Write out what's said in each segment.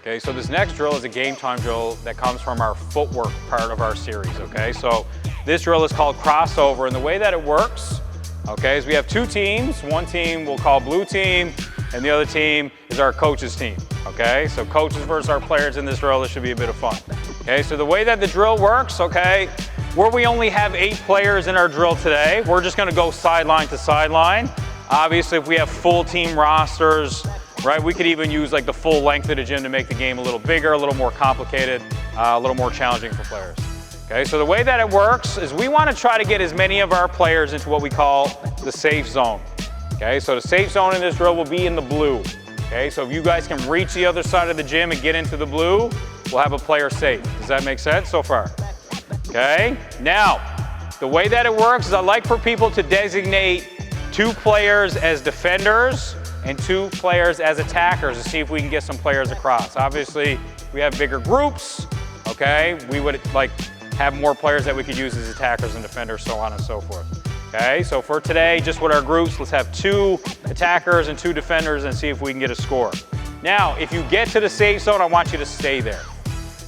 Okay, so this next drill is a game time drill that comes from our footwork part of our series, okay? So this drill is called crossover, and the way that it works, okay, is we have two teams. One team we'll call blue team, and the other team is our coaches team, okay? So coaches versus our players in this drill, this should be a bit of fun. Okay, so the way that the drill works, okay, where we only have 8 players in our drill today, we're just gonna go sideline to sideline. Obviously, if we have full team rosters, right, we could even use like the full length of the gym to make the game a little bigger, a little more complicated, a little more challenging for players. Okay, so the way that it works is we want to try to get as many of our players into what we call the safe zone. Okay, so the safe zone in this drill will be in the blue. Okay, so if you guys can reach the other side of the gym and get into the blue, we'll have a player safe. Does that make sense so far? Okay, now, the way that it works is I like for people to designate 2 players as defenders and 2 players as attackers to see if we can get some players across. Obviously, we have bigger groups, okay? We would like have more players that we could use as attackers and defenders, so on and so forth. Okay, so for today, just with our groups, let's have 2 attackers and 2 defenders and see if we can get a score. Now, if you get to the safe zone, I want you to stay there,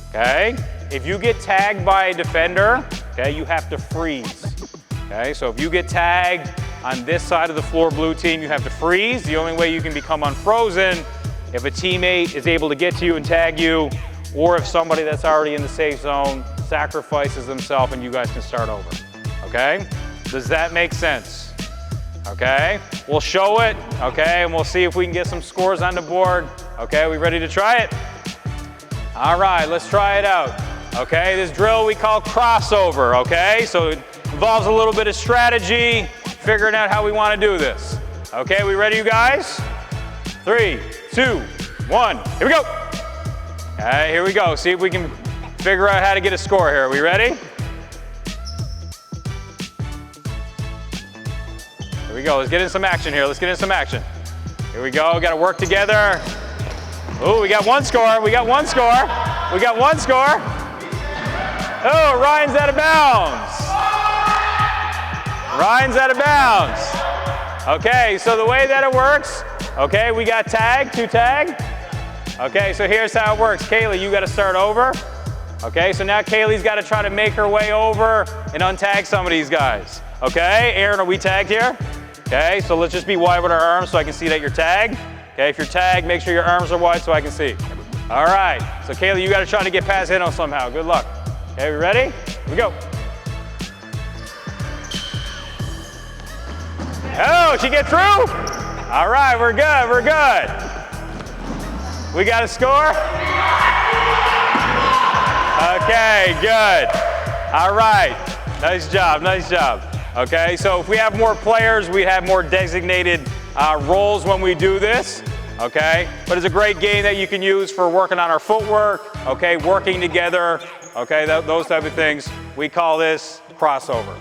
okay? If you get tagged by a defender, okay, you have to freeze, okay? So if you get tagged on this side of the floor, blue team, you have to freeze. The only way you can become unfrozen if a teammate is able to get to you and tag you, or if somebody that's already in the safe zone sacrifices themselves and you guys can start over, okay? Does that make sense? Okay, we'll show it, okay, and we'll see if we can get some scores on the board. Okay, are we ready to try it? All right, let's try it out. Okay, this drill we call crossover, okay? So it involves a little bit of strategy, figuring out how we want to do this. Okay, we ready, you guys? 3, 2, 1, here we go. Okay, here we go. See if we can figure out how to get a score here. Are we ready? Here we go. Let's get in some action here. Let's get in some action. Here we go. Got to work together. Oh, we got 1 score. We got 1 score. We got 1 score. Oh, Ryan's out of bounds. Ryan's out of bounds. Okay, so the way that it works, okay, we got tag, 2 tag. Okay, so here's how it works. Kaylee, you got to start over. Okay, so now Kaylee's got to try to make her way over and untag some of these guys. Okay, Aaron, are we tagged here? Okay, so let's just be wide with our arms so I can see that you're tagged. Okay, if you're tagged, make sure your arms are wide so I can see. All right, so Kaylee, you got to try to get past Hino somehow. Good luck. Okay, we ready? Here we go. Oh, she get through? All right, we're good, we're good. We got a score? Okay, good. All right, nice job, nice job. Okay, so if we have more players, we have more designated roles when we do this, okay? But it's a great game that you can use for working on our footwork, okay, working together, okay, those type of things. We call this crossover.